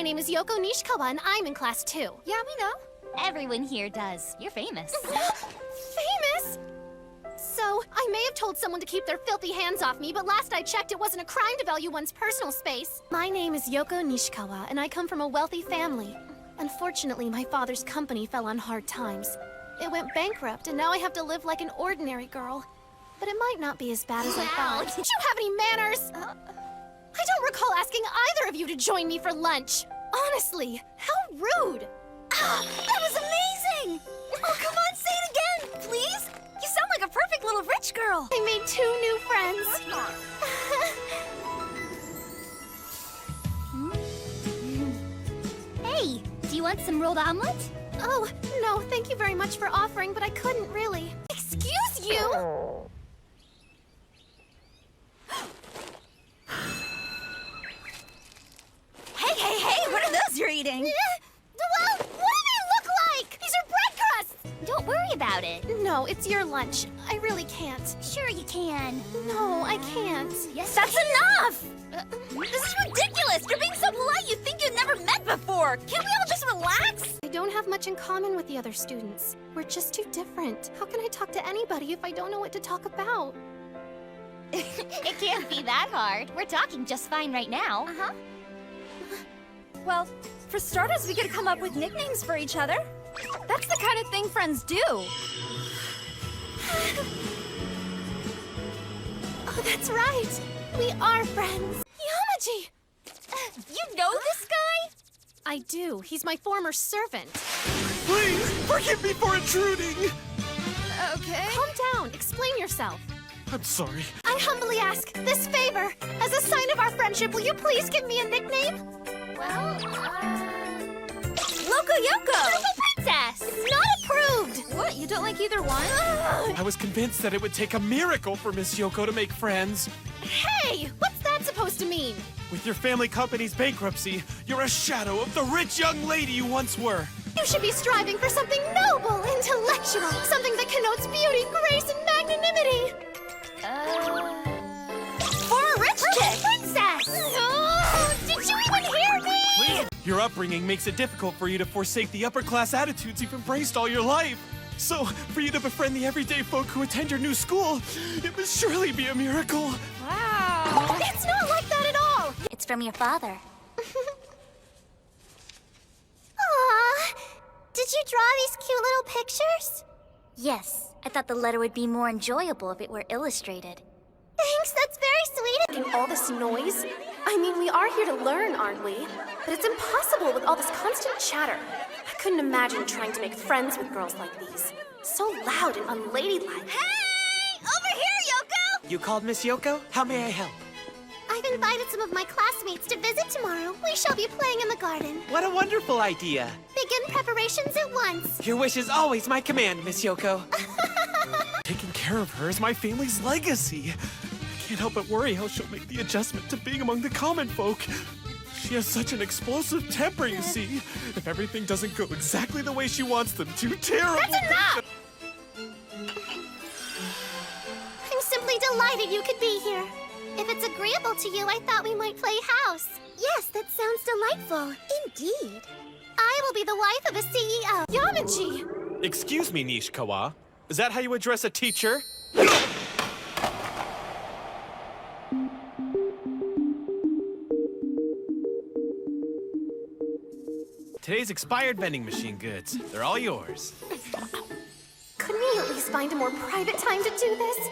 My name is Yoko Nishikawa, and I'm in class 2. Yeah, we know. Everyone here does. You're famous. Famous? So, I may have told someone to keep their filthy hands off me, but last I checked, it wasn't a crime to value one's personal space. My name is Yoko Nishikawa, and I come from a wealthy family. Unfortunately, my father's company fell on hard times. It went bankrupt, and now I have to live like an ordinary girl. But it might not be as bad as I thought. Did you have any manners? I don't recall asking either of you to join me for lunch. Honestly, how rude. Ah, that was amazing! Oh, come on, say it again, please! You sound like a perfect little rich girl. I made 2 new friends. Hey, do you want some rolled omelet? Oh, no, thank you very much for offering, but I couldn't really. Excuse you! Hey, what are those you're eating? Well, what do they look like? These are bread crusts! Don't worry about it. No, it's your lunch. I really can't. Sure you can. No, I can't. Yes, That's enough! This is ridiculous! You're being so polite you'd think you'd never met before! Can't we all just relax? I don't have much in common with the other students. We're just too different. How can I talk to anybody if I don't know what to talk about? It can't be that hard. We're talking just fine right now. Uh-huh. Well, for starters, we could come up with nicknames for each other. That's the kind of thing friends do. Oh, that's right. We are friends. Yamaji! You know this guy? I do. He's my former servant. Please, forgive me for intruding! Okay. Calm down. Explain yourself. I'm sorry. I humbly ask this favor. As a sign of our friendship, will you please give me a nickname? Well, Loco Yoko! Princess! Not approved! What, you don't like either one? I was convinced that it would take a miracle for Miss Yoko to make friends. Hey! What's that supposed to mean? With your family company's bankruptcy, you're a shadow of the rich young lady you once were. You should be striving for something noble, intellectual, something that connotes beauty, grace, and magnanimity. For a rich chick! Princess! Oh, did you even hear me? Your upbringing makes it difficult for you to forsake the upper-class attitudes you've embraced all your life. So, for you to befriend the everyday folk who attend your new school, it must surely be a miracle. Wow. It's not like that at all. It's from your father. Aw, did you draw these cute little pictures? Yes, I thought the letter would be more enjoyable if it were illustrated. Thanks, that's very sweet. Making all this noise? I mean, we are here to learn, aren't we? But it's impossible with all this constant chatter. I couldn't imagine trying to make friends with girls like these. So loud and unladylike. Hey! Over here, Yoko! You called Miss Yoko? How may I help? I've invited some of my classmates to visit tomorrow. We shall be playing in the garden. What a wonderful idea! Begin preparations at once. Your wish is always my command, Miss Yoko. Taking care of her is my family's legacy. I can't help but worry how she'll make the adjustment to being among the common folk. She has such an explosive temper, you see. If everything doesn't go exactly the way she wants them to, terrible. That's enough! I'm simply delighted you could be here. If it's agreeable to you, I thought we might play house. Yes, that sounds delightful. Indeed. I will be the wife of a CEO. Yamaji! Excuse me, Nishikawa. Is that how you address a teacher? Today's expired vending machine goods. They're all yours. Couldn't we at least find a more private time to do this?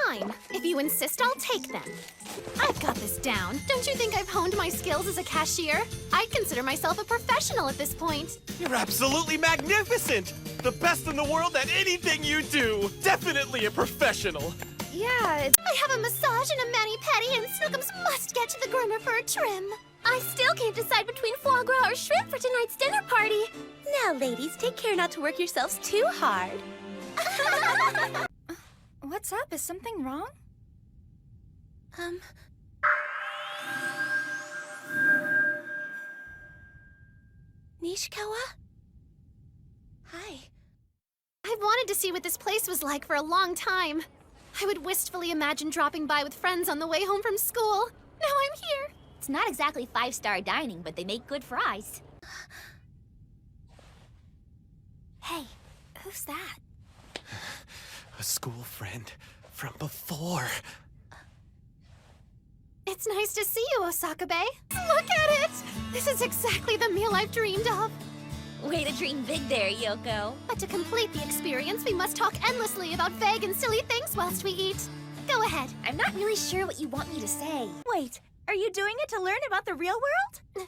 Fine. If you insist, I'll take them. I've got this down. Don't you think I've honed my skills as a cashier? I'd consider myself a professional at this point. You're absolutely magnificent! The best in the world at anything you do! Definitely a professional! Yeah, I have a massage and a mani-pedi, and Snookums must get to the groomer for a trim. I still can't decide between foie gras or shrimp for tonight's dinner party. Now, ladies, take care not to work yourselves too hard. what's up? Is something wrong? Nishikawa? Hi. I've wanted to see what this place was like for a long time. I would wistfully imagine dropping by with friends on the way home from school. Now I'm here. It's not exactly five-star dining, but they make good fries. Hey, who's that? A school friend from before. It's nice to see you, Osaka-Bae. Look at it! This is exactly the meal I've dreamed of. Way to dream big there, Yoko. But to complete the experience, we must talk endlessly about vague and silly things whilst we eat. Go ahead. I'm not really sure what you want me to say. Wait, are you doing it to learn about the real world?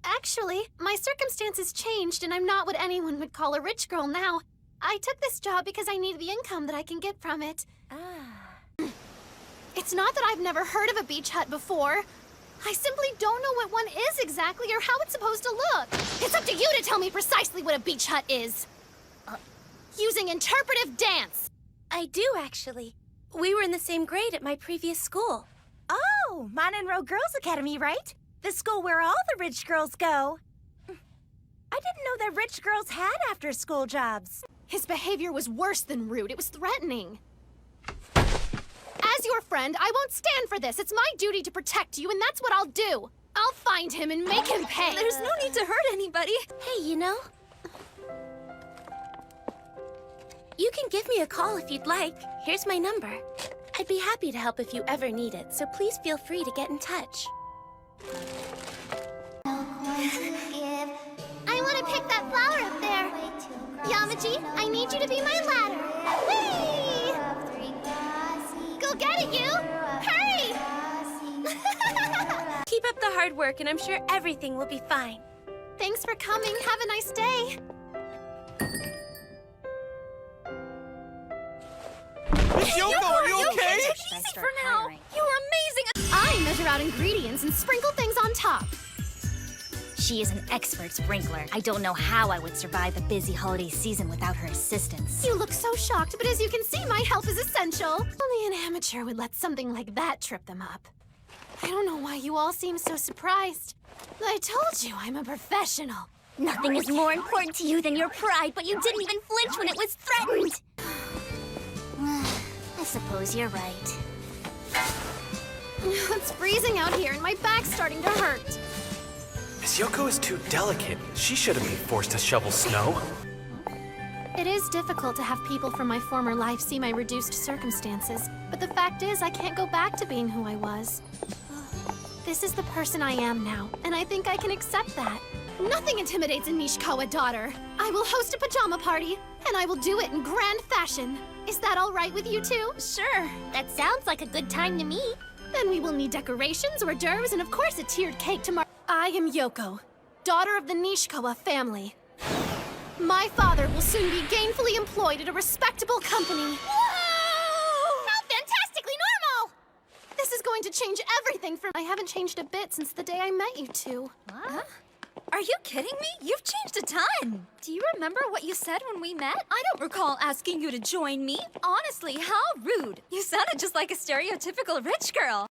Actually, my circumstances changed and I'm not what anyone would call a rich girl now. I took this job because I need the income that I can get from it. It's not that I've never heard of a beach hut before. I simply don't know what one is exactly or how it's supposed to look. It's up to you to tell me precisely what a beach hut is. Using interpretive dance. I do, actually. We were in the same grade at my previous school. Oh, Monroe Girls Academy, right? The school where all the rich girls go. I didn't know that rich girls had after-school jobs. His behavior was worse than rude. It was threatening. As your friend, I won't stand for this. It's my duty to protect you, and that's what I'll do. I'll find him and make him pay. There's no need to hurt anybody. Hey, you know, you can give me a call if you'd like. Here's my number. I'd be happy to help if you ever need it, so please feel free to get in touch. I want to pick that flower up there. Yamaji, I need you to be my ladder. Whee! Go get it, you! Hurry! Keep up the hard work, and I'm sure everything will be fine. Thanks for coming. Have a nice day. Miss Yoko, are you okay? Take it easy for now. You were amazing. I measure out ingredients and sprinkle things on top. She is an expert sprinkler. I don't know how I would survive the busy holiday season without her assistance. You look so shocked, but as you can see, my help is essential. Only an amateur would let something like that trip them up. I don't know why you all seem so surprised. I told you I'm a professional. Nothing is more important to you than your pride, but you didn't even flinch when it was threatened. I suppose you're right. It's freezing out here and my back's starting to hurt. Miss Yoko is too delicate. She shouldn't be forced to shovel snow. It is difficult to have people from my former life see my reduced circumstances, but the fact is I can't go back to being who I was. This is the person I am now, and I think I can accept that. Nothing intimidates a Nishikawa daughter. I will host a pajama party, and I will do it in grand fashion. Is that all right with you two? Sure, that sounds like a good time to me. Then we will need decorations, hors d'oeuvres, and of course a tiered cake tomorrow. I am Yoko, daughter of the Nishikawa family. My father will soon be gainfully employed at a respectable company. Whoa! How fantastically normal! This is going to change everything for... I haven't changed a bit since the day I met you two. Huh? Are you kidding me? You've changed a ton. Do you remember what you said when we met? I don't recall asking you to join me. Honestly, how rude. You sounded just like a stereotypical rich girl.